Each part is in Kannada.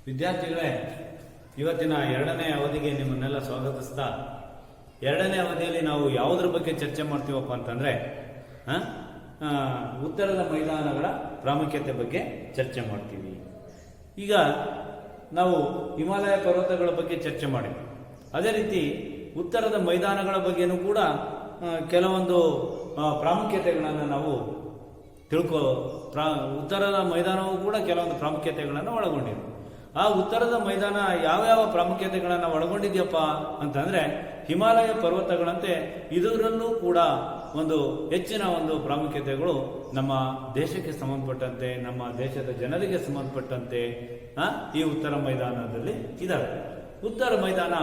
ವಿದ್ಯಾರ್ಥಿಗಳೇ, ಇವತ್ತಿನ ಎರಡನೇ ಅವಧಿಗೆ ನಿಮ್ಮನ್ನೆಲ್ಲ ಸ್ವಾಗತಿಸ್ತಾ, ಎರಡನೇ ಅವಧಿಯಲ್ಲಿ ನಾವು ಯಾವುದ್ರ ಬಗ್ಗೆ ಚರ್ಚೆ ಮಾಡ್ತೀವಪ್ಪ ಅಂತಂದರೆ ಉತ್ತರದ ಮೈದಾನಗಳ ಪ್ರಾಮುಖ್ಯತೆ ಬಗ್ಗೆ ಚರ್ಚೆ ಮಾಡ್ತೀವಿ. ಈಗ ನಾವು ಹಿಮಾಲಯ ಪರ್ವತಗಳ ಬಗ್ಗೆ ಚರ್ಚೆ ಮಾಡಿದ್ವಿ. ಅದೇ ರೀತಿ ಉತ್ತರದ ಮೈದಾನಗಳ ಬಗ್ಗೆನೂ ಕೂಡ ಕೆಲವೊಂದು ಪ್ರಾಮುಖ್ಯತೆಗಳನ್ನು ನಾವು ಉತ್ತರದ ಮೈದಾನವೂ ಕೂಡ ಕೆಲವೊಂದು ಪ್ರಾಮುಖ್ಯತೆಗಳನ್ನು ಒಳಗೊಂಡಿದೆ. ಆ ಉತ್ತರದ ಮೈದಾನ ಯಾವ್ಯಾವ ಪ್ರಾಮುಖ್ಯತೆಗಳನ್ನು ಒಳಗೊಂಡಿದೆಯಪ್ಪ ಅಂತಂದರೆ, ಹಿಮಾಲಯ ಪರ್ವತಗಳಂತೆ ಇದರಲ್ಲೂ ಕೂಡ ಒಂದು ಹೆಚ್ಚಿನ ಒಂದು ಪ್ರಾಮುಖ್ಯತೆಗಳು ನಮ್ಮ ದೇಶಕ್ಕೆ ಸಂಬಂಧಪಟ್ಟಂತೆ, ನಮ್ಮ ದೇಶದ ಜನರಿಗೆ ಸಂಬಂಧಪಟ್ಟಂತೆ ಈ ಉತ್ತರ ಮೈದಾನದಲ್ಲಿ ಇದ್ದಾವೆ. ಉತ್ತರ ಮೈದಾನ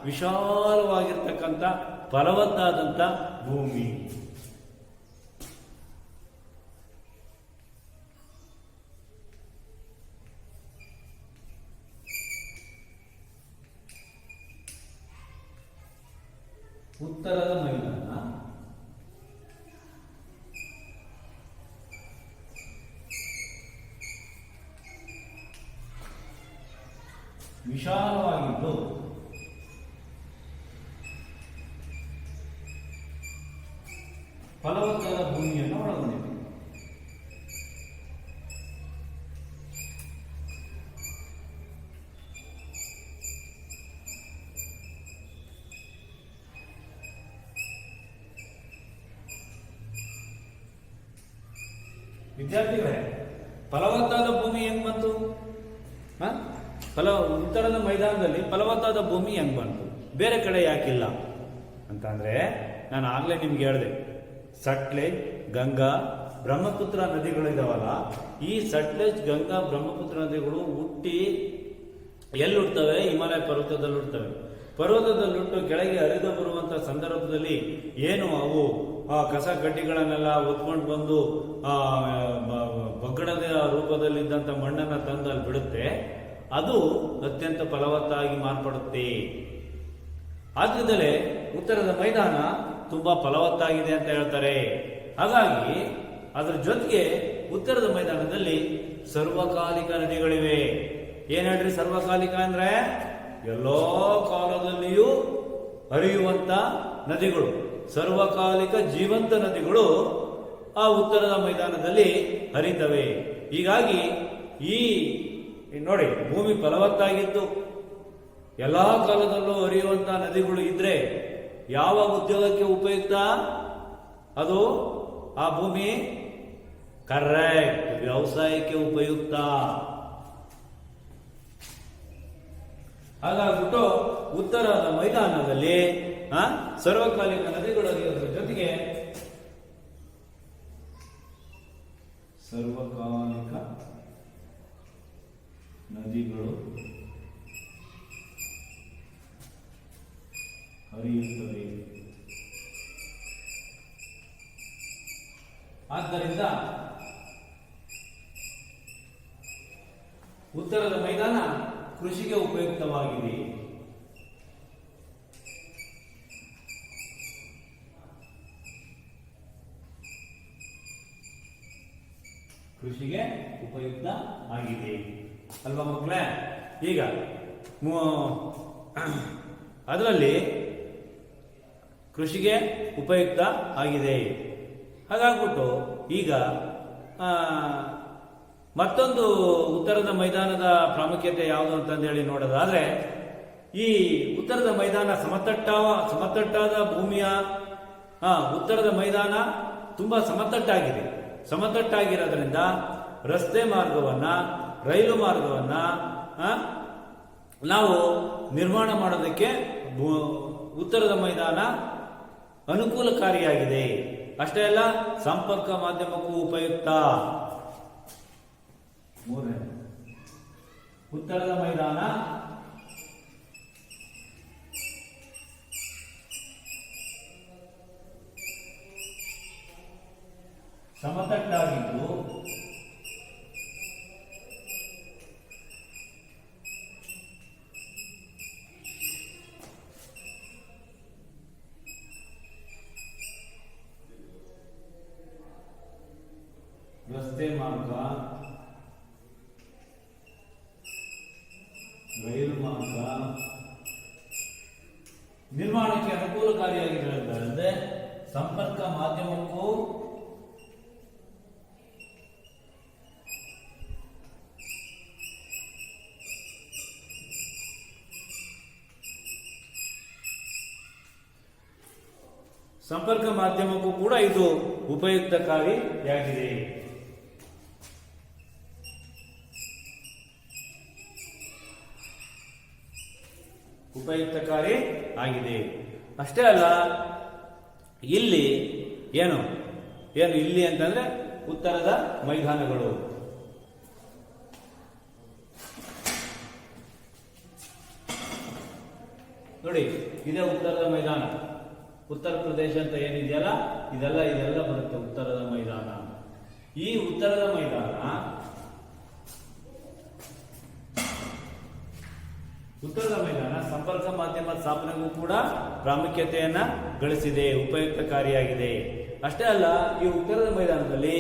ವಿಶಾಲವಾಗಿರ್ತಕ್ಕಂಥ ಫಲವತ್ತಾದಂಥ ಭೂಮಿ. ಉತ್ತರದ ಮೈದಾನ ವಿಶಾಲವಾಗಿದ್ದು ಫಲವತ್ತಾದ ಭೂಮಿಯನ್ನು ಒಳಗೊಂಡಿದೆ. ವಿದ್ಯಾರ್ಥಿಗಳೇ, ಫಲವತ್ತಾದ ಭೂಮಿ ಹೆಂಗ್ ಬಂತು? ಉತ್ತರದ ಮೈದಾನದಲ್ಲಿ ಫಲವತ್ತಾದ ಭೂಮಿ ಹೆಂಗ್ ಬಂತು, ಬೇರೆ ಕಡೆ ಯಾಕಿಲ್ಲ ಅಂತಂದ್ರೆ, ನಾನು ಆಗ್ಲೇ ನಿಮ್ಗೆ ಹೇಳಿದೆ, ಸಟ್ಲೇಜ್, ಗಂಗಾ, ಬ್ರಹ್ಮಪುತ್ರ ನದಿಗಳು ಇದಾವಲ್ಲ, ಈ ಸಟ್ಲೇಜ್, ಗಂಗಾ, ಬ್ರಹ್ಮಪುತ್ರ ನದಿಗಳು ಹುಟ್ಟಿ ಎಲ್ಲಿ ಹುಡ್ತವೆ? ಹಿಮಾಲಯ ಪರ್ವತದಲ್ಲಿ ಹುಡ್ತವೆ. ಪರ್ವತದಲ್ಲಿಟ್ಟು ಕೆಳಗೆ ಹರಿದು ಬರುವಂತ ಸಂದರ್ಭದಲ್ಲಿ ಏನು ಅವು ಕಸ ಕಡ್ಡಿಗಳನ್ನೆಲ್ಲ ಹೊತ್ಕೊಂಡು ಬಂದು ಬಗ್ಗಡದ ರೂಪದಲ್ಲಿದ್ದಂಥ ಮಣ್ಣನ್ನು ತಂದು ಅಲ್ಲಿ ಬಿಡುತ್ತೆ. ಅದು ಅತ್ಯಂತ ಫಲವತ್ತಾಗಿ ಮಾರ್ಪಡುತ್ತೆ. ಆದ್ರಿಂದಲೇ ಉತ್ತರದ ಮೈದಾನ ತುಂಬಾ ಫಲವತ್ತಾಗಿದೆ ಅಂತ ಹೇಳ್ತಾರೆ. ಹಾಗಾಗಿ ಅದರ ಜೊತೆಗೆ ಉತ್ತರದ ಮೈದಾನದಲ್ಲಿ ಸರ್ವಕಾಲಿಕ ನದಿಗಳಿವೆ. ಏನ್ ಹೇಳ್ರಿ ಸರ್ವಕಾಲಿಕ ಅಂದ್ರೆ? ಎಲ್ಲೋ ಕಾಲದಲ್ಲಿಯೂ ಹರಿಯುವಂತ ನದಿಗಳು, ಸರ್ವಕಾಲಿಕ ಜೀವಂತ ನದಿಗಳು ಆ ಉತ್ತರದ ಮೈದಾನದಲ್ಲಿ ಹರಿತವೆ. ಹೀಗಾಗಿ ಈ ನೋಡಿ, ಭೂಮಿ ಫಲವತ್ತಾಗಿದ್ದು ಎಲ್ಲಾ ಕಾಲದಲ್ಲೂ ಹರಿಯುವಂತಹ ನದಿಗಳು ಇದ್ರೆ ಯಾವ ಉದ್ಯೋಗಕ್ಕೆ ಉಪಯುಕ್ತ? ಅದು ಆ ಭೂಮಿ ಕರೆಕ್ಟ್ ವ್ಯವಸಾಯಕ್ಕೆ ಉಪಯುಕ್ತ. ಹಾಗಾಗ್ಬಿಟ್ಟು ಉತ್ತರದ ಮೈದಾನದಲ್ಲಿ ಸರ್ವಕಾಲಿಕ ನದಿಗಳು ಹರಿಯೋದ್ರ ಜೊತೆಗೆ ಸರ್ವಕಾಲಿಕ ನದಿಗಳು ಹರಿಯುತ್ತವೆ. ಆದ್ದರಿಂದ ಉತ್ತರದ ಮೈದಾನ ಕೃಷಿಗೆ ಉಪಯುಕ್ತವಾಗಿದೆ. ಕೃಷಿಗೆ ಉಪಯುಕ್ತ ಆಗಿದೆ ಅಲ್ವಾ ಮಕ್ಕಳೇ? ಈಗ ಅದರಲ್ಲಿ ಕೃಷಿಗೆ ಉಪಯುಕ್ತ ಆಗಿದೆ. ಹಾಗಾಗ್ಬಿಟ್ಟು ಈಗ ಮತ್ತೊಂದು ಉತ್ತರದ ಮೈದಾನದ ಪ್ರಾಮುಖ್ಯತೆ ಯಾವುದು ಅಂತಂದೇಳಿ ನೋಡೋದಾದ್ರೆ, ಈ ಉತ್ತರದ ಮೈದಾನ ಸಮತಟ್ಟಾದ ಭೂಮಿಯ ಉತ್ತರದ ಮೈದಾನ ತುಂಬಾ ಸಮತಟ್ಟಾಗಿದೆ. ಸಮತಟ್ಟಾಗಿರೋದ್ರಿಂದ ರಸ್ತೆ ಮಾರ್ಗವನ್ನ, ರೈಲು ಮಾರ್ಗವನ್ನ ನಾವು ನಿರ್ಮಾಣ ಮಾಡೋದಕ್ಕೆ ಉತ್ತರದ ಮೈದಾನ ಅನುಕೂಲಕಾರಿಯಾಗಿದೆ. ಅಷ್ಟೇ ಅಲ್ಲ, ಸಂಪರ್ಕ ಮಾಧ್ಯಮಕ್ಕೂ ಉಪಯುಕ್ತ. ಉತ್ತರದ ಮೈದಾನ ಸಮತಟ್ಟಾಗಿದ್ದು ರಸ್ತೆ ಮಾರ್ಗ ರೈಲು ಮಾರ್ಗ ನಿರ್ಮಾಣಕ್ಕೆ ಅನುಕೂಲಕಾರಿಯಾಗಿರುವುದಲ್ಲದೆ ಸಂಪರ್ಕ ಮಾಧ್ಯಮಕ್ಕೂ ಕೂಡ ಇದು ಉಪಯುಕ್ತಕಾರಿಯಾಗಿದೆ. ಅಷ್ಟೇ ಅಲ್ಲ, ಇಲ್ಲಿ ಏನು ಇಲ್ಲಿ ಅಂತಂದ್ರೆ ಉತ್ತರದ ಮೈದಾನಗಳು. ನೋಡಿ, ಇದೇ ಉತ್ತರದ ಮೈದಾನ. ಉತ್ತರ ಪ್ರದೇಶ ಅಂತ ಏನಿದೆಯಲ್ಲ, ಇದೆಲ್ಲ ಬರುತ್ತೆ ಉತ್ತರದ ಮೈದಾನ. ಈ ಉತ್ತರದ ಮೈದಾನ ಸಂಪರ್ಕ ಮಾಧ್ಯಮ ಸ್ಥಾಪನೆಗೂ ಕೂಡ ಪ್ರಾಮುಖ್ಯತೆಯನ್ನ ಗಳಿಸಿದೆ, ಉಪಯುಕ್ತಕಾರಿಯಾಗಿದೆ. ಅಷ್ಟೇ ಅಲ್ಲ, ಈ ಉತ್ತರದ ಮೈದಾನದಲ್ಲಿ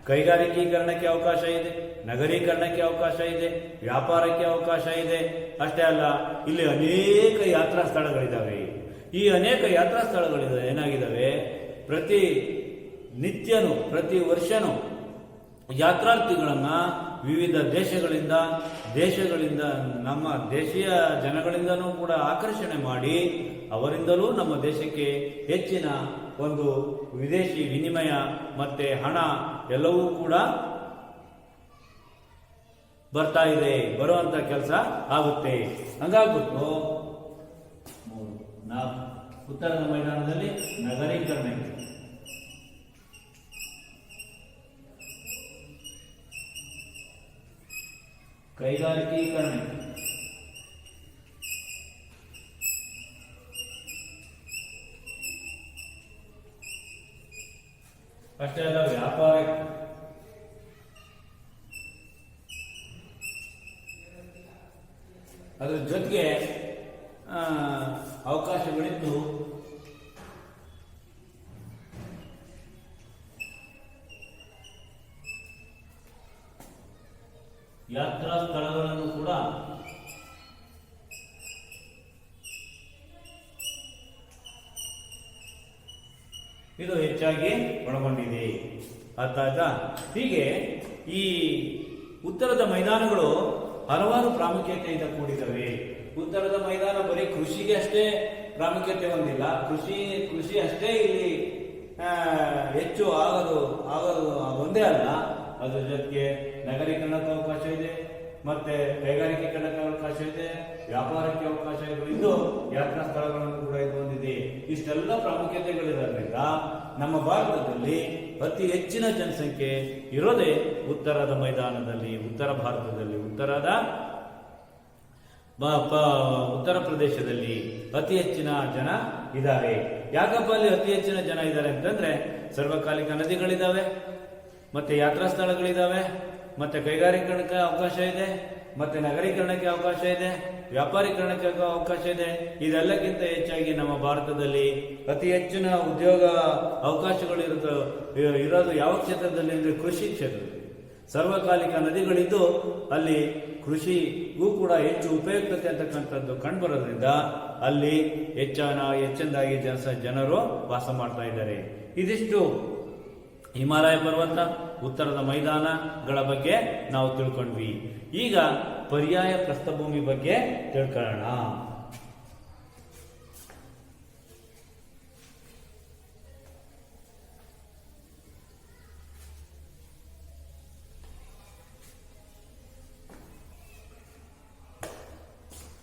ಕೈಗಾರಿಕೀಕರಣಕ್ಕೆ ಅವಕಾಶ ಇದೆ, ನಗರೀಕರಣಕ್ಕೆ ಅವಕಾಶ ಇದೆ, ವ್ಯಾಪಾರಕ್ಕೆ ಅವಕಾಶ ಇದೆ. ಅಷ್ಟೇ ಅಲ್ಲ, ಇಲ್ಲಿ ಅನೇಕ ಯಾತ್ರಾ ಸ್ಥಳಗಳಿದ್ದಾವೆ. ಈ ಅನೇಕ ಯಾತ್ರಾ ಸ್ಥಳಗಳಿದ್ದಾವೆ ಏನಾಗಿದ್ದಾವೆ, ಪ್ರತಿ ವರ್ಷನೂ ಯಾತ್ರಾರ್ಥಿಗಳನ್ನ ವಿವಿಧ ದೇಶಗಳಿಂದ ನಮ್ಮ ದೇಶೀಯ ಜನಗಳಿಂದನೂ ಕೂಡ ಆಕರ್ಷಣೆ ಮಾಡಿ ಅವರಿಂದಲೂ ನಮ್ಮ ದೇಶಕ್ಕೆ ಹೆಚ್ಚಿನ ಒಂದು ವಿದೇಶಿ ವಿನಿಮಯ ಮತ್ತೆ ಹಣ ಎಲ್ಲವೂ ಕೂಡ ಬರ್ತಾ ಇದೆ, ಬರುವಂತ ಕೆಲಸ ಆಗುತ್ತೆ. ಹಂಗಾಗ್ಬಿಟ್ಟು ಉತ್ತರದ ಮೈದಾನದಲ್ಲಿ ನಗರೀಕರಣ ಇದೆ, ಕೈಗಾರಿಕೀಕರಣ ಇದೆ, ಅಷ್ಟೇ ಅಲ್ಲ ವ್ಯಾಪಾರ, ಅದರ ಜೊತೆಗೆ ಅವಕಾಶಗಳಿದ್ದು ಯಾತ್ರಾ ಸ್ಥಳಗಳನ್ನು ಕೂಡ ಇದು ಹೆಚ್ಚಾಗಿ ಒಳಗೊಂಡಿದೆ. ಅರ್ಥ ಆಯ್ತಾ? ಹೀಗೆ ಈ ಉತ್ತರದ ಮೈದಾನಗಳು ಹಲವಾರು ಪ್ರಾಮುಖ್ಯತೆಯಿಂದ ಕೂಡಿದವೆ. ಉತ್ತರದ ಮೈದಾನ ಬರೀ ಕೃಷಿಗೆ ಅಷ್ಟೇ ಪ್ರಾಮುಖ್ಯತೆ ಹೊಂದಿಲ್ಲ, ಕೃಷಿ ಅಷ್ಟೇ ಇಲ್ಲಿ ಹೆಚ್ಚು ಆಗೋದು ಒಂದೇ ಅಲ್ಲ, ಅದ್ರ ಜೊತೆಗೆ ನಗರೀಕರಣಕ್ಕೆ ಅವಕಾಶ ಇದೆ, ಮತ್ತೆ ಕೈಗಾರಿಕೀಕರಣಕ್ಕೆ ಅವಕಾಶ ಇದೆ, ವ್ಯಾಪಾರಕ್ಕೆ ಅವಕಾಶ ಇದೆ, ಇದು ಯಾತ್ರಾ ಸ್ಥಳಗಳನ್ನು ಕೂಡ ಇದು ಹೊಂದಿದೆ. ಇಷ್ಟೆಲ್ಲ ಪ್ರಾಮುಖ್ಯತೆಗಳಿರೋದ್ರಿಂದ ನಮ್ಮ ಭಾರತದಲ್ಲಿ ಅತಿ ಹೆಚ್ಚಿನ ಜನಸಂಖ್ಯೆ ಇರೋದೇ ಉತ್ತರದ ಮೈದಾನದಲ್ಲಿ, ಉತ್ತರ ಭಾರತದಲ್ಲಿ, ಉತ್ತರ ಪ್ರದೇಶದಲ್ಲಿ ಅತಿ ಹೆಚ್ಚಿನ ಜನ ಇದ್ದಾರೆ. ಯಾಕಪ್ಪ ಅಲ್ಲಿ ಅತಿ ಹೆಚ್ಚಿನ ಜನ ಇದ್ದಾರೆ ಅಂತಂದ್ರೆ ಸರ್ವಕಾಲಿಕ ನದಿಗಳಿದಾವೆ, ಮತ್ತೆ ಯಾತ್ರಾ ಸ್ಥಳಗಳಿದಾವೆ, ಮತ್ತೆ ಕೈಗಾರಿಕರಣಕ್ಕೆ ಅವಕಾಶ ಇದೆ, ಮತ್ತೆ ನಗರೀಕರಣಕ್ಕೆ ಅವಕಾಶ ಇದೆ, ವ್ಯಾಪಾರೀಕರಣಕ್ಕೆ ಅವಕಾಶ ಇದೆ. ಇದೆಲ್ಲಕ್ಕಿಂತ ಹೆಚ್ಚಾಗಿ ನಮ್ಮ ಭಾರತದಲ್ಲಿ ಅತಿ ಹೆಚ್ಚಿನ ಉದ್ಯೋಗ ಅವಕಾಶಗಳು ಇರೋದು ಯಾವ ಕ್ಷೇತ್ರದಲ್ಲಿ ಅಂದ್ರೆ ಕೃಷಿ ಕ್ಷೇತ್ರದಲ್ಲಿ. ಸರ್ವಕಾಲಿಕ ನದಿಗಳಿದ್ದು ಅಲ್ಲಿ ಕೃಷಿಗೂ ಕೂಡ ಹೆಚ್ಚು ಉಪಯುಕ್ತತೆ ಅಂತಕ್ಕಂಥದ್ದು ಕಂಡುಬರೋದ್ರಿಂದ ಅಲ್ಲಿ ಹೆಚ್ಚಿನದಾಗಿ ಜನರು ವಾಸ ಮಾಡ್ತಾ ಇದ್ದಾರೆ. ಇದಿಷ್ಟು ಹಿಮಾಲಯ ಪರ್ವತ, ಉತ್ತರದ ಮೈದಾನಗಳ ಬಗ್ಗೆ ನಾವು ತಿಳ್ಕೊಂಡ್ವಿ. ಈಗ ಪರ್ಯಾಯ ಪ್ರಸ್ಥಭೂಮಿ ಬಗ್ಗೆ ತಿಳ್ಕೊಳ್ಳೋಣ.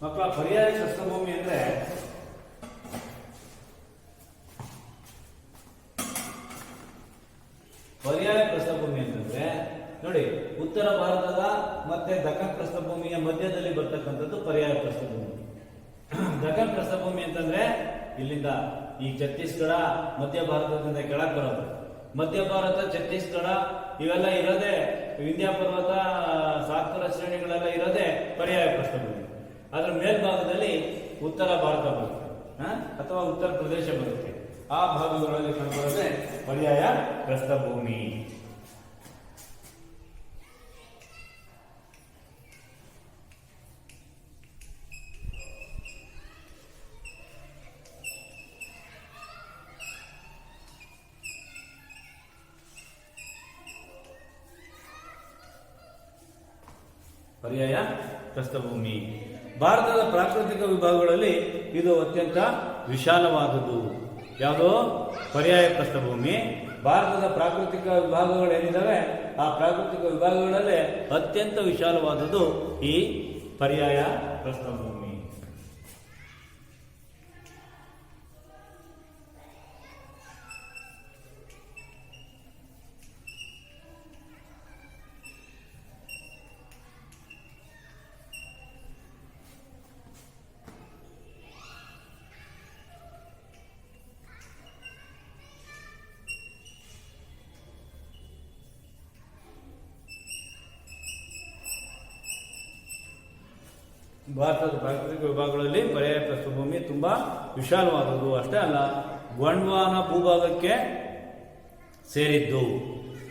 ಮಕ್ಕಳ, ಪರ್ಯಾಯ ಪ್ರಸ್ಥಭೂಮಿ ಅಂದ್ರೆ ಅಂತಂದ್ರೆ ನೋಡಿ, ಉತ್ತರ ಭಾರತದ ಮತ್ತೆ ದಕ್ಕನ್ ಪ್ರಸ್ಥಭೂಮಿಯ ಮಧ್ಯದಲ್ಲಿ ಬರ್ತಕ್ಕಂಥದ್ದು ಪರ್ಯಾಯ ಪ್ರಸ್ಥಭೂಮಿ. ದಕ್ಕನ್ ಪ್ರಸ್ಥಭೂಮಿ ಅಂತಂದ್ರೆ ಇಲ್ಲಿಂದ ಈ ಛತ್ತೀಸ್ಗಢ, ಮಧ್ಯ ಭಾರತದಿಂದ ಕೆಳಗೆ ಬರೋದು. ಮಧ್ಯ ಭಾರತ, ಛತ್ತೀಸ್ಗಢ ಇವೆಲ್ಲ ಇರೋದೇ, ವಿಂಧ್ಯ ಪರ್ವತ, ಸಾತ್ಪುರ ಶ್ರೇಣಿಗಳೆಲ್ಲ ಇರೋದೇ ಪರ್ಯಾಯ ಪ್ರಸ್ಥಭೂಮಿ. ಅದರ ಮೇಲ್ಭಾಗದಲ್ಲಿ ಉತ್ತರ ಭಾರತ ಬರುತ್ತೆ ಅಥವಾ ಉತ್ತರ ಪ್ರದೇಶ ಬರುತ್ತೆ. ಆ ಭಾಗಗಳಲ್ಲಿ ಕಂಡುಬರೋದೇ ಪರ್ಯಾಯ ಪ್ರಸ್ಥಭೂಮಿ. ಪರ್ಯಾಯ ಪ್ರಸ್ಥಭೂಮಿ. ಭಾರತದ ಪ್ರಾಕೃತಿಕ ವಿಭಾಗಗಳಲ್ಲಿ ಇದು ಅತ್ಯಂತ ವಿಶಾಲವಾದುದು. ಯಾವುದೋ ಪರ್ಯಾಯ ಪ್ರಸ್ಥಭೂಮಿ. ಭಾರತದ ಪ್ರಾಕೃತಿಕ ವಿಭಾಗಗಳೇನಿದ್ದಾವೆ ಆ ಪ್ರಾಕೃತಿಕ ವಿಭಾಗಗಳಲ್ಲೇ ಅತ್ಯಂತ ವಿಶಾಲವಾದುದು ಈ ಪರ್ಯಾಯ ಪ್ರಸ್ಥಭೂಮಿ. ಭಾರತದ ಪ್ರಾಕೃತಿಕ ವಿಭಾಗಗಳಲ್ಲಿ ಪರ್ಯಾಯ ಪ್ರಸ್ಥಭೂಮಿ ತುಂಬಾ ವಿಶಾಲವಾದದ್ದು. ಅಷ್ಟೇ ಅಲ್ಲ, ಗೊಂಡ್ವಾನ ಭೂಭಾಗಕ್ಕೆ ಸೇರಿದ್ದು.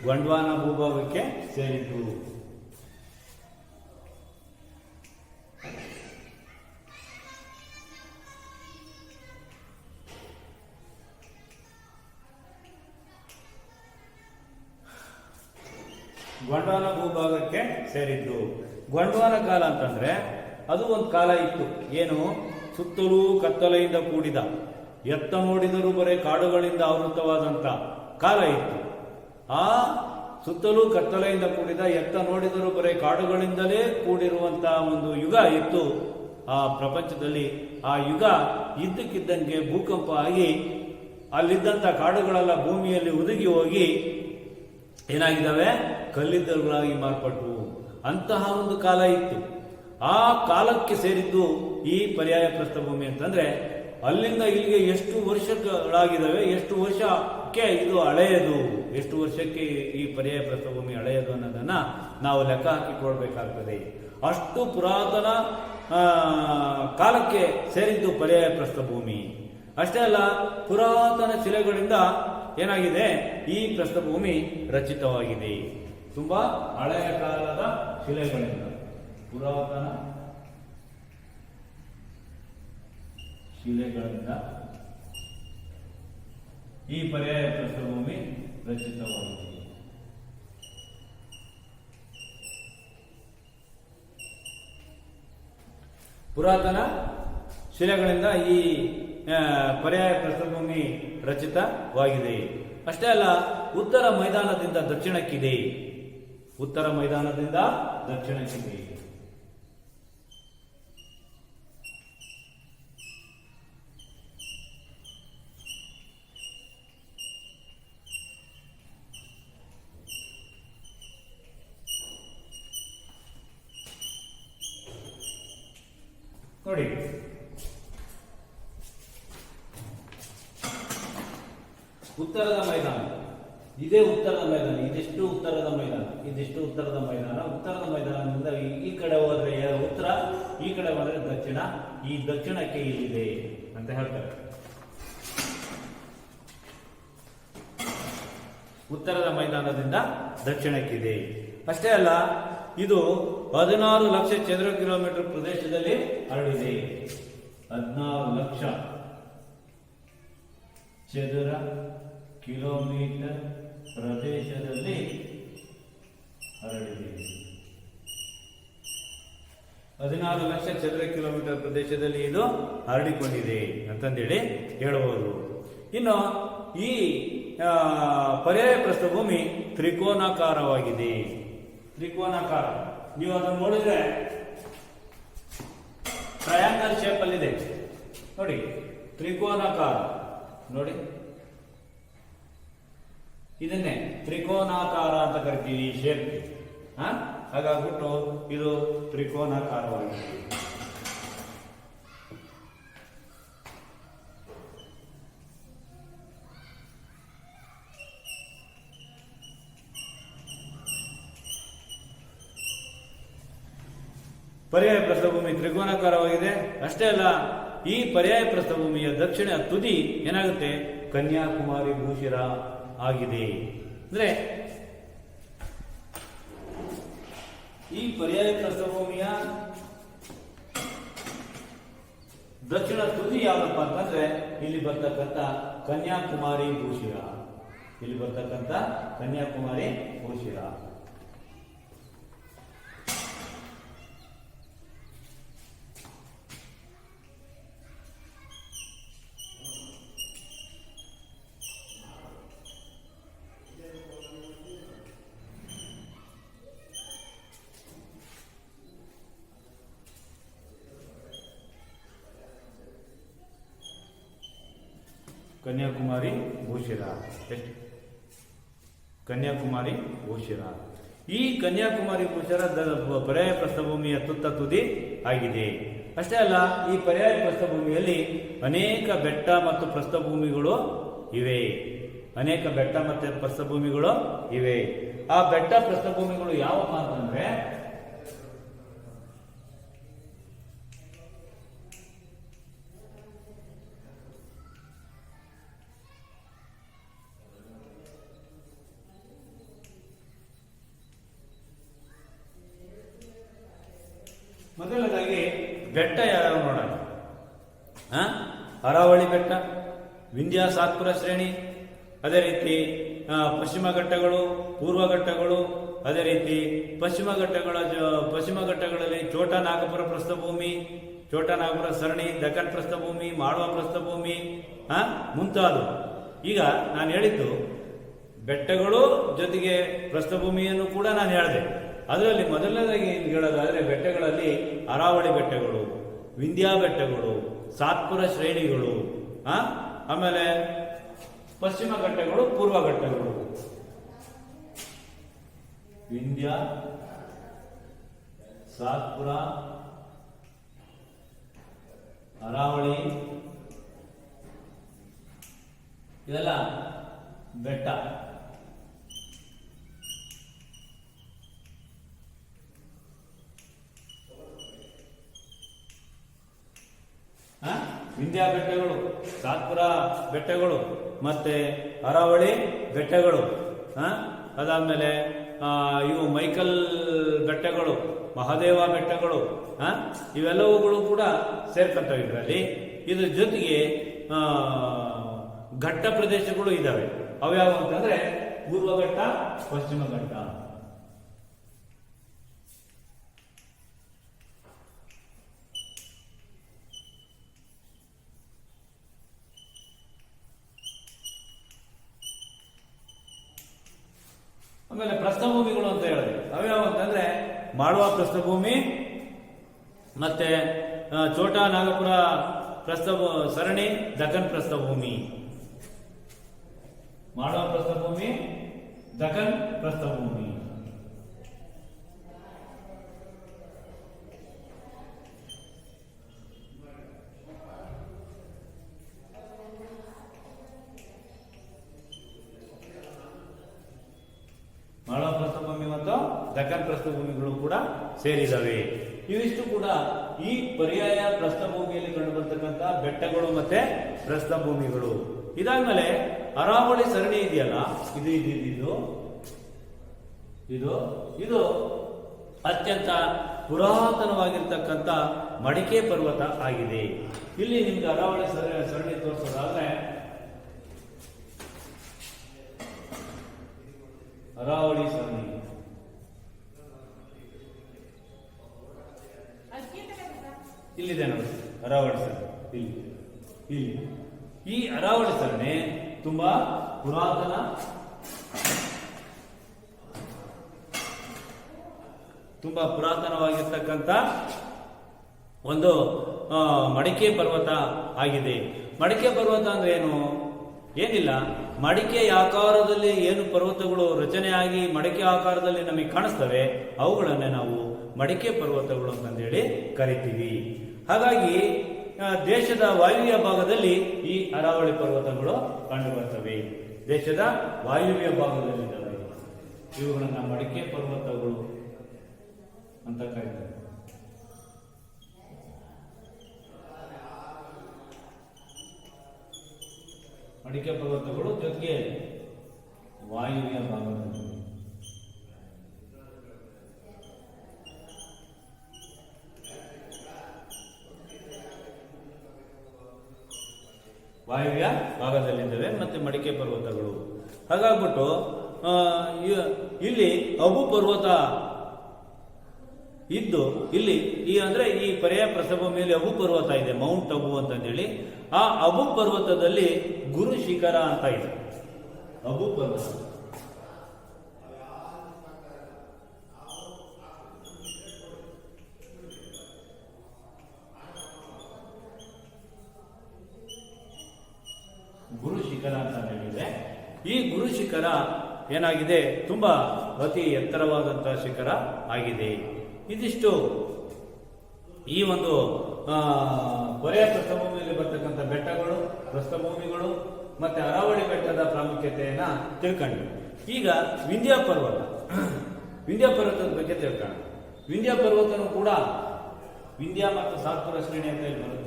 ಗೊಂಡ್ವಾನ ಭೂಭಾಗಕ್ಕೆ ಸೇರಿದ್ದು. ಗೊಂಡ್ವಾನ ಭೂಭಾಗಕ್ಕೆ ಸೇರಿದ್ದು. ಗೊಂಡ್ವಾನ ಕಾಲ ಅಂತಂದ್ರೆ ಅದು ಒಂದು ಕಾಲ ಇತ್ತು. ಏನು? ಸುತ್ತಲೂ ಕತ್ತಲೆಯಿಂದ ಕೂಡಿದ, ಎತ್ತ ನೋಡಿದರೂ ಬರೇ ಕಾಡುಗಳಿಂದ ಆವೃತವಾದಂಥ ಕಾಲ ಇತ್ತು. ಆ ಸುತ್ತಲೂ ಕತ್ತಲೆಯಿಂದ ಕೂಡಿದ, ಎತ್ತ ನೋಡಿದರೂ ಬರೇ ಕಾಡುಗಳಿಂದಲೇ ಕೂಡಿರುವಂತಹ ಒಂದು ಯುಗ ಇತ್ತು ಆ ಪ್ರಪಂಚದಲ್ಲಿ. ಆ ಯುಗ ಇದ್ದಕ್ಕಿದ್ದಂಗೆ ಭೂಕಂಪ ಆಗಿ ಅಲ್ಲಿದ್ದಂಥ ಕಾಡುಗಳೆಲ್ಲ ಭೂಮಿಯಲ್ಲಿ ಹುದುಗಿ ಹೋಗಿ ಏನಾಗಿದ್ದಾವೆ? ಕಲ್ಲಿದ್ದಲುಗಳಾಗಿ ಮಾರ್ಪಟ್ಟು ಅಂತಹ ಒಂದು ಕಾಲ ಇತ್ತು. ಆ ಕಾಲಕ್ಕೆ ಸೇರಿದ್ದು ಈ ಪರ್ಯಾಯ ಪ್ರಸ್ಥಭೂಮಿ ಅಂತಂದ್ರೆ ಅಲ್ಲಿಂದ ಇಲ್ಲಿಗೆ ಎಷ್ಟು ವರ್ಷಗಳಾಗಿದ್ದಾವೆ, ಎಷ್ಟು ವರ್ಷಕ್ಕೆ ಇದು ಹಳೆಯದು, ಎಷ್ಟು ವರ್ಷಕ್ಕೆ ಈ ಪರ್ಯಾಯ ಪ್ರಸ್ಥಭೂಮಿ ಹಳೆಯದು ಅನ್ನೋದನ್ನ ನಾವು ಲೆಕ್ಕ ಹಾಕಿಕೊಳ್ಬೇಕಾಗ್ತದೆ. ಅಷ್ಟು ಪುರಾತನ ಕಾಲಕ್ಕೆ ಸೇರಿದ್ದು ಪರ್ಯಾಯ ಪ್ರಸ್ಥಭೂಮಿ. ಅಷ್ಟೇ ಅಲ್ಲ, ಪುರಾತನ ಶಿಲೆಗಳಿಂದ ಏನಾಗಿದೆ? ಈ ಪ್ರಸ್ಥಭೂಮಿ ರಚಿತವಾಗಿದೆ. ತುಂಬಾ ಹಳೆಯ ಕಾಲದ ಶಿಲೆಗಳಿಂದ, ಪುರಾತನ ಶಿಲೆಗಳಿಂದ ಈ ಪರ್ಯಾಯ ಪ್ರಸ್ಥಭೂಮಿ ರಚಿತವಾಗಿದೆ. ಪುರಾತನ ಶಿಲೆಗಳಿಂದ ಈ ಪರ್ಯಾಯ ಪ್ರಸ್ಥಭೂಮಿ ರಚಿತವಾಗಿದೆ. ಅಷ್ಟೇ ಅಲ್ಲ, ಉತ್ತರ ಮೈದಾನದಿಂದ ದಕ್ಷಿಣಕ್ಕಿದೆ. ಉತ್ತರ ಮೈದಾನದಿಂದ ದಕ್ಷಿಣಕ್ಕಿದೆ. ನೋಡಿ, ಉತ್ತರದ ಮೈದಾನ, ಇದೇ ಉತ್ತರದ ಮೈದಾನ, ಇದಿಷ್ಟು ಉತ್ತರದ ಮೈದಾನ, ಇದಿಷ್ಟು ಉತ್ತರದ ಮೈದಾನ. ಉತ್ತರದ ಮೈದಾನದಿಂದ ಈ ಕಡೆ ಹೋದ್ರೆ ಉತ್ತರ, ಈ ಕಡೆ ಹೋದ್ರೆ ದಕ್ಷಿಣ. ಈ ದಕ್ಷಿಣಕ್ಕೆ ಇಲ್ಲಿದೆ ಅಂತ ಹೇಳ್ತಾರೆ. ಉತ್ತರದ ಮೈದಾನದಿಂದ ದಕ್ಷಿಣಕ್ಕಿದೆ. ಅಷ್ಟೇ ಅಲ್ಲ, ಇದು 16 ಲಕ್ಷ ಚದರ ಕಿಲೋಮೀಟರ್ ಪ್ರದೇಶದಲ್ಲಿ ಹರಡಿದೆ. 16 ಲಕ್ಷ ಚದರ ಕಿಲೋಮೀಟರ್ ಪ್ರದೇಶದಲ್ಲಿ ಹರಡಿದೆ. 16 ಲಕ್ಷ ಚದರ ಕಿಲೋಮೀಟರ್ ಪ್ರದೇಶದಲ್ಲಿ ಇದು ಹರಡಿಕೊಂಡಿದೆ ಅಂತಂದೇಳಿ ಹೇಳಬಹುದು. ಇನ್ನು ಈ ಪರ್ಯಾಯ ಪ್ರಸ್ಥಭೂಮಿ ತ್ರಿಕೋನಾಕಾರವಾಗಿದೆ. ತ್ರಿಕೋನಾಕಾರ, ನೀವು ಅದನ್ನು ನೋಡಿದ್ರೆ ಟ್ರಯಾಂಗಲ್ ಶೇಪ್ ಅಲ್ಲಿದೆ ನೋಡಿ. ತ್ರಿಕೋನಾಕಾರ ನೋಡಿ, ಇದನ್ನೇ ತ್ರಿಕೋನಾಕಾರ ಅಂತ ಕರಿತೀವಿ ಈ ಶೇಪ್. ಹಾಗಾಗ್ಬಿಟ್ಟು ಇದು ತ್ರಿಕೋನಾಕಾರವಾಗಿದೆ. ಪರ್ಯಾಯ ಪ್ರಸ್ಥಭೂಮಿ ತ್ರಿಕೋನಾಕಾರವಾಗಿದೆ. ಅಷ್ಟೇ ಅಲ್ಲ, ಈ ಪರ್ಯಾಯ ಪ್ರಸ್ಥಭೂಮಿಯ ದಕ್ಷಿಣ ತುದಿ ಏನಾಗುತ್ತೆ? ಕನ್ಯಾಕುಮಾರಿ ಭೂಶಿರ ಆಗಿದೆ. ಅಂದ್ರೆ ಈ ಪರ್ಯಾಯ ಪ್ರಸ್ಥಭೂಮಿಯ ದಕ್ಷಿಣ ತುದಿ ಯಾವಪ್ಪ ಅಂತಂದ್ರೆ ಇಲ್ಲಿ ಬರ್ತಕ್ಕಂಥ ಕನ್ಯಾಕುಮಾರಿ ಭೂಶಿರ. ಇಲ್ಲಿ ಬರ್ತಕ್ಕಂಥ ಕನ್ಯಾಕುಮಾರಿ ಭೂಶಿರ. ಕನ್ಯಾಕುಮಾರಿ ಭೂಶಿರ. ಎಷ್ಟು? ಕನ್ಯಾಕುಮಾರಿ ಭೂಶಿರ. ಈ ಕನ್ಯಾಕುಮಾರಿ ಭೂಶಿರ ಪರ್ಯಾಯ ಪ್ರಸ್ಥಭೂಮಿಯ ತುತ್ತ ತುದಿ ಆಗಿದೆ. ಅಷ್ಟೇ ಅಲ್ಲ, ಈ ಪರ್ಯಾಯ ಪ್ರಸ್ಥಭೂಮಿಯಲ್ಲಿ ಅನೇಕ ಬೆಟ್ಟ ಮತ್ತು ಪ್ರಸ್ಥಭೂಮಿಗಳು ಇವೆ. ಅನೇಕ ಬೆಟ್ಟ ಮತ್ತು ಪ್ರಸ್ಥಭೂಮಿಗಳು ಇವೆ. ಆ ಬೆಟ್ಟ ಪ್ರಸ್ಥಭೂಮಿಗಳು ಯಾವಪ್ಪ ಅಂತಂದ್ರೆ ಮೊದಲನೇದಾಗಿ ಬೆಟ್ಟ ಯಾವ್ಯಾವ ನೋಡೋಣ. ಅರಾವಳಿ ಬೆಟ್ಟ, ವಿಂಧ್ಯ ಸಾತ್ಪುರ ಶ್ರೇಣಿ, ಅದೇ ರೀತಿ ಪಶ್ಚಿಮ ಘಟ್ಟಗಳು, ಪೂರ್ವ ಘಟ್ಟಗಳು, ಅದೇ ರೀತಿ ಪಶ್ಚಿಮ ಘಟ್ಟಗಳಲ್ಲಿ ಚೋಟಾ ನಾಗಪುರ ಪ್ರಸ್ಥಭೂಮಿ, ಚೋಟಾ ನಾಗಪುರ ಸರಣಿ, ದಕ್ಕನ್ ಪ್ರಸ್ಥಭೂಮಿ, ಮಾಳ್ವ ಪ್ರಸ್ಥಭೂಮಿ ಮುಂತಾದವು. ಈಗ ನಾನು ಹೇಳಿದ್ದು ಬೆಟ್ಟಗಳು ಜೊತೆಗೆ ಪ್ರಸ್ಥಭೂಮಿಯನ್ನು ಕೂಡ ನಾನು ಹೇಳಿದೆ. ಅದರಲ್ಲಿ ಮೊದಲನೇದಾಗಿ ಹೇಳೋದಾದ್ರೆ ಬೆಟ್ಟಗಳಲ್ಲಿ ಅರಾವಳಿ ಬೆಟ್ಟಗಳು, ವಿಂಧ್ಯ ಬೆಟ್ಟಗಳು, ಸಾತ್ಪುರ ಶ್ರೇಣಿಗಳು, ಆಮೇಲೆ ಪಶ್ಚಿಮ ಘಟ್ಟಗಳು, ಪೂರ್ವ ಘಟ್ಟಗಳು. ವಿಂಧ್ಯ, ಸಾತ್ಪುರ, ಅರಾವಳಿ ಇದೆಲ್ಲ ಬೆಟ್ಟ. ವಿಂಧ್ಯ ಬೆಟ್ಟಗಳು, ಸಾತ್ಪುರ ಬೆಟ್ಟಗಳು, ಮತ್ತೆ ಅರಾವಳಿ ಬೆಟ್ಟಗಳು, ಅದಾದ್ಮೇಲೆ ಇವು ಮೈಕಲ್ ಬೆಟ್ಟಗಳು, ಮಹಾದೇವ ಬೆಟ್ಟಗಳು, ಇವೆಲ್ಲವುಗಳು ಕೂಡ ಸೇರ್ಕೊಂತವೆ ಇದರಲ್ಲಿ. ಇದ್ರ ಜೊತೆಗೆ ಘಟ್ಟ ಪ್ರದೇಶಗಳು ಇದಾವೆ. ಅವ್ಯಾವ ಅಂತಂದ್ರೆ ಪೂರ್ವ ಘಟ್ಟ, ಪಶ್ಚಿಮ ಘಟ್ಟ. ಆಮೇಲೆ ಪ್ರಸ್ಥಭೂಮಿಗಳು ಅಂತ ಹೇಳಿದ್ರೆ ಅವ್ಯಾವ ಅಂತಂದ್ರೆ ಮಾಳ್ವ ಪ್ರಸ್ಥಭೂಮಿ, ಮತ್ತೆ ಚೋಟಾ ನಾಗಪುರ ಸರಣಿ, ದಕ್ಕನ್ ಪ್ರಸ್ಥಭೂಮಿ. ಮಾಳ್ವ ಪ್ರಸ್ಥಭೂಮಿ, ದಕ್ಕನ್ ಪ್ರಸ್ಥಭೂಮಿ. ಮಾಳ್ವ ಪ್ರಸ್ಥಭೂಮಿ ಮತ್ತು ದಕ್ಕನ್ ಪ್ರಸ್ಥಭೂಮಿಗಳು ಕೂಡ ಸೇರಿದವೆ. ಇವಿಷ್ಟು ಕೂಡ ಈ ಪರ್ಯಾಯ ಪ್ರಸ್ಥಭೂಮಿಯಲ್ಲಿ ಕಂಡುಬರ್ತಕ್ಕಂಥ ಬೆಟ್ಟಗಳು ಮತ್ತೆ ಪ್ರಸ್ಥಭೂಮಿಗಳು. ಇದಾದ್ಮೇಲೆ ಅರಾವಳಿ ಸರಣಿ ಇದೆಯಲ್ಲ, ಇದು ಅತ್ಯಂತ ಪುರಾತನವಾಗಿರ್ತಕ್ಕಂಥ ಮಡಿಕೆ ಪರ್ವತ ಆಗಿದೆ. ಇಲ್ಲಿ ನಿಮ್ಗೆ ಅರಾವಳಿ ಸರಣಿ ತೋರಿಸೋದಾದ್ರೆ ಅರಾವಳಿ ಸರಣಿ ಇಲ್ಲಿದೆ ನೋಡಿ. ಅರಾವಳಿ ಸರಣಿ ಇಲ್ಲಿ ಈ ಅರಾವಳಿ ಸರಣಿ ತುಂಬಾ ಪುರಾತನವಾಗಿರ್ತಕ್ಕಂಥ ಒಂದು ಮಡಿಕೆ ಪರ್ವತ ಆಗಿದೆ. ಮಡಿಕೆ ಪರ್ವತ ಅಂದ್ರೆ ಏನಿಲ್ಲ, ಮಡಿಕೆ ಆಕಾರದಲ್ಲಿ ಏನು ಪರ್ವತಗಳು ರಚನೆಯಾಗಿ ಮಡಿಕೆ ಆಕಾರದಲ್ಲಿ ನಮಗೆ ಕಾಣಿಸ್ತವೆ, ಅವುಗಳನ್ನೇ ನಾವು ಮಡಿಕೆ ಪರ್ವತಗಳು ಅಂತಂದೇಳಿ ಕರಿತೀವಿ. ಹಾಗಾಗಿ ದೇಶದ ವಾಯುವ್ಯ ಭಾಗದಲ್ಲಿ ಈ ಅರಾವಳಿ ಪರ್ವತಗಳು ಕಂಡುಬರ್ತವೆ. ದೇಶದ ವಾಯುವ್ಯ ಭಾಗದಲ್ಲಿದ್ದಾವೆ. ಇವುಗಳನ್ನ ಮಡಿಕೆ ಪರ್ವತಗಳು ಅಂತ ಕರೀತಾರೆ. ಮಡಿಕೆ ಪರ್ವತಗಳು ಜೊತೆಗೆ ವಾಯುವ್ಯ ಭಾಗದಲ್ಲಿ. ವಾಯುವ್ಯ ಭಾಗದಲ್ಲಿದ್ದಾವೆ ಮತ್ತೆ ಮಡಿಕೆ ಪರ್ವತಗಳು. ಹಾಗಾಗ್ಬಿಟ್ಟು ಇಲ್ಲಿ ಅಬು ಪರ್ವತ ಇದ್ದು ಇಲ್ಲಿ ಈ ಪರ್ಯಾಯ ಪ್ರಸ್ಥಭೂಮಿಯಲ್ಲಿ ಅಬು ಪರ್ವತ ಇದೆ, ಮೌಂಟ್ ಅಬು ಅಂತಂದೇಳಿ. ಆ ಅಬು ಪರ್ವತದಲ್ಲಿ ಗುರು ಶಿಖರ ಅಂತ ಇದೆ. ಅಬು ಪರ್ವತ ಗುರು ಶಿಖರ ಏನಾಗಿದೆ, ತುಂಬಾ ಅತಿ ಎತ್ತರವಾದಂತಹ ಶಿಖರ ಆಗಿದೆ. ಇದಿಷ್ಟು ಈ ಒಂದು ಕೊರೆಯ ಪ್ರಸ್ಥಭೂಮಿಯಲ್ಲಿ ಬರ್ತಕ್ಕಂಥ ಬೆಟ್ಟಗಳು, ಪ್ರಸ್ಥಭೂಮಿಗಳು ಮತ್ತೆ ಅರಾವಳಿ ಬೆಟ್ಟದ ಪ್ರಾಮುಖ್ಯತೆಯನ್ನ ತಿಳ್ಕೊಂಡ್ವಿ. ಈಗ ವಿಂಧ್ಯ ಪರ್ವತದ ಬಗ್ಗೆ ತಿಳ್ಕೊಳ್ಳೋಣ. ವಿಂಧ್ಯ ಪರ್ವತನೂ ಕೂಡ ವಿಂಧ್ಯ ಮತ್ತು ಸಾತ್ಪುರ ಶ್ರೇಣಿ ಅಂತ ಇಲ್ಲಿ ಬರುತ್ತೆ.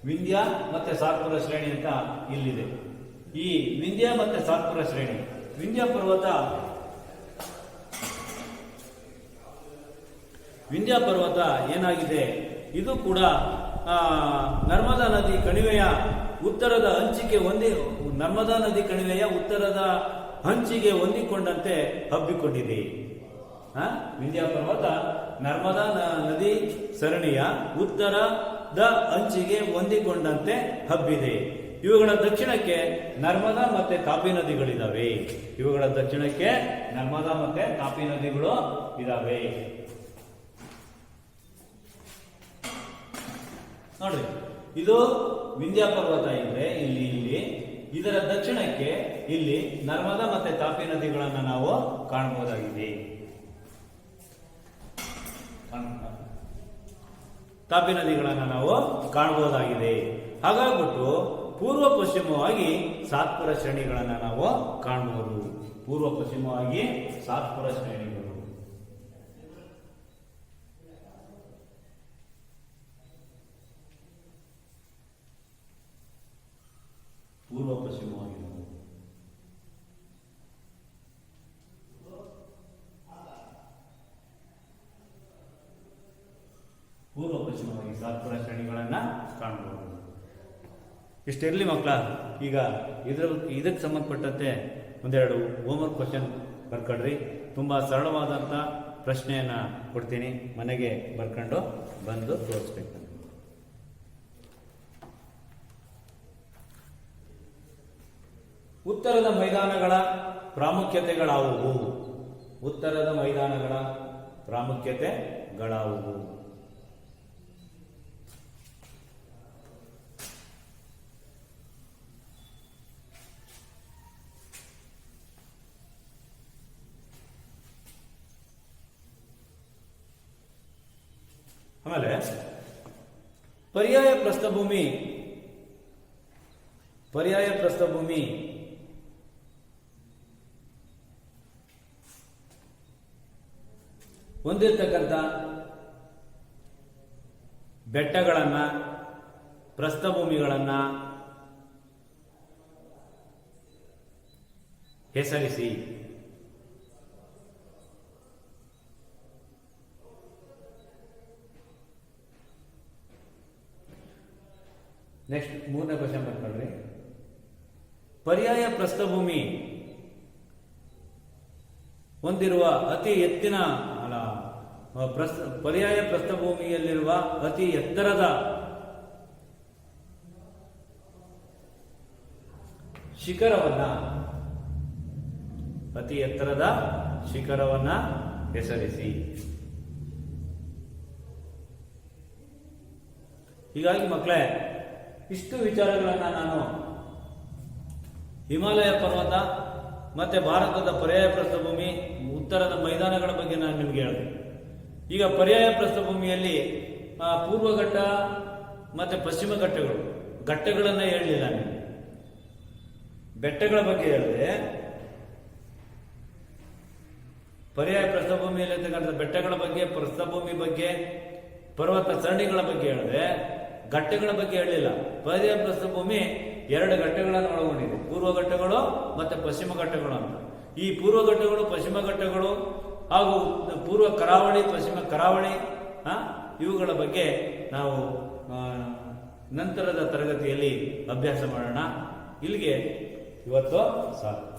ವಿಂಧ್ಯ ಮತ್ತೆ ಸಾತ್ಪುರ ಶ್ರೇಣಿ ಅಂತ ಇಲ್ಲಿದೆ. ಈ ವಿಂಧ್ಯ ಮತ್ತೆ ಸಾತ್ಪುರ ಶ್ರೇಣಿ, ವಿಂಧ್ಯ ಪರ್ವತ ಏನಾಗಿದೆ, ಇದು ಕೂಡ ನರ್ಮದಾ ನದಿ ಕಣಿವೆಯ ಉತ್ತರದ ಹಂಚಿಗೆ ಹೊಂದಿಕೊಂಡಂತೆ ಹಬ್ಬಿಕೊಂಡಿದೆ. ವಿಂಧ್ಯ ಪರ್ವತ ನರ್ಮದಾ ನದಿ ಸರಣಿಯ ಉತ್ತರದ ಅಂಚಿಗೆ ಹೊಂದಿಕೊಂಡಂತೆ ಹಬ್ಬಿದೆ. ಇವುಗಳ ದಕ್ಷಿಣಕ್ಕೆ ನರ್ಮದಾ ಮತ್ತೆ ತಾಪಿ ನದಿಗಳಿದಾವೆ. ಇದಾವೆ. ನೋಡ್ರಿ, ಇದು ವಿಂಧ್ಯ ಪರ್ವತ ಇದ್ರೆ ಇಲ್ಲಿ ಇದರ ದಕ್ಷಿಣಕ್ಕೆ ಇಲ್ಲಿ ನರ್ಮದಾ ಮತ್ತೆ ತಾಪಿ ನದಿಗಳನ್ನ ನಾವು ಕಾಣಬಹುದಾಗಿದೆ. ಹಾಗಾಗ್ಬಿಟ್ಟು ಪೂರ್ವ ಪಶ್ಚಿಮವಾಗಿ ಸಾತ್ಪುರ ಶ್ರೇಣಿಗಳನ್ನ ನಾವು ಕಾಣಬಹುದು. ಪೂರ್ವ ಪಶ್ಚಿಮವಾಗಿ ಸಾತ್ಪುರ ಶ್ರೇಣಿಗಳು. ಪೂರ್ವ ಪಶ್ಚಿಮವಾಗಿ ಸಾತ್ಪುರ ಶ್ರೇಣಿಗಳನ್ನ ಕಾಣಬಹುದು. ಇಷ್ಟಿರಲಿ ಮಕ್ಕಳ. ಈಗ ಇದಕ್ಕೆ ಸಂಬಂಧಪಟ್ಟಂತೆ ಒಂದೆರಡು ಹೋಮ್ವರ್ಕ್ ಕ್ವಶನ್ ಬರ್ಕೊಡ್ರಿ. ತುಂಬಾ ಸರಳವಾದಂಥ ಪ್ರಶ್ನೆಯನ್ನ ಕೊಡ್ತೀನಿ, ಮನೆಗೆ ಬರ್ಕೊಂಡು ಬಂದು ತೋರಿಸ್ಬೇಕು. ಉತ್ತರದ ಮೈದಾನಗಳ ಪ್ರಾಮುಖ್ಯತೆಗಳಾವುವು? ಆಮೇಲೆ ಪರ್ಯಾಯ ಪ್ರಸ್ಥಭೂಮಿ ಹೊಂದಿರತಕ್ಕಂಥ ಬೆಟ್ಟಗಳನ್ನ, ಪ್ರಸ್ಥಭೂಮಿಗಳನ್ನ ಹೆಸರಿಸಿ. ನೆಕ್ಸ್ಟ್ 3ನೇ ಕ್ವಶನ್ ಬರ್ಕೊಳ್ರಿ. ಪರ್ಯಾಯ ಪ್ರಸ್ಥಭೂಮಿ ಹೊಂದಿರುವ ಪರ್ಯಾಯ ಪ್ರಸ್ಥಭೂಮಿಯಲ್ಲಿರುವ ಅತಿ ಎತ್ತರದ ಶಿಖರವನ್ನ ಹೆಸರಿಸಿ. ಹೀಗಾಗಿ ಮಕ್ಕಳೇ, ಇಷ್ಟು ವಿಚಾರಗಳನ್ನ ನಾನು ಹಿಮಾಲಯ ಪರ್ವತ ಮತ್ತೆ ಭಾರತದ ಪರ್ಯಾಯ ಪ್ರಸ್ಥಭೂಮಿ, ಉತ್ತರದ ಮೈದಾನಗಳ ಬಗ್ಗೆ ನಾನು ನಿಮ್ಗೆ ಹೇಳಿದೆ. ಈಗ ಪರ್ಯಾಯ ಪ್ರಸ್ಥಭೂಮಿಯಲ್ಲಿ ಪೂರ್ವ ಘಟ್ಟ ಮತ್ತೆ ಪಶ್ಚಿಮ ಘಟ್ಟಗಳನ್ನ ಹೇಳಲಿಲ್ಲ ನೀವು, ಬೆಟ್ಟಗಳ ಬಗ್ಗೆ ಹೇಳಿದೆ. ಪರ್ಯಾಯ ಪ್ರಸ್ಥಭೂಮಿಯಲ್ಲಿರ್ತಕ್ಕಂಥ ಬೆಟ್ಟಗಳ ಬಗ್ಗೆ, ಪ್ರಸ್ಥಭೂಮಿ ಬಗ್ಗೆ, ಪರ್ವತ ಸರಣಿಗಳ ಬಗ್ಗೆ ಹೇಳಿದೆ, ಘಟ್ಟಗಳ ಬಗ್ಗೆ ಹೇಳಲಿಲ್ಲ. ಪರ್ಯಾಯ ಪ್ರಸ್ಥಭೂಮಿ 2 ಘಟ್ಟಗಳನ್ನು ಒಳಗೊಂಡಿದೆ, ಪೂರ್ವ ಘಟ್ಟಗಳು ಮತ್ತೆ ಪಶ್ಚಿಮ ಘಟ್ಟಗಳು ಅಂತ. ಈ ಪೂರ್ವ ಘಟ್ಟಗಳು, ಪಶ್ಚಿಮ ಘಟ್ಟಗಳು ಹಾಗೂ ಪೂರ್ವ ಕರಾವಳಿ, ಪಶ್ಚಿಮ ಕರಾವಳಿ ಇವುಗಳ ಬಗ್ಗೆ ನಾವು ನಂತರದ ತರಗತಿಯಲ್ಲಿ ಅಭ್ಯಾಸ ಮಾಡೋಣ. ಇಲ್ಲಿಗೆ ಇವತ್ತು ಸಾಕು.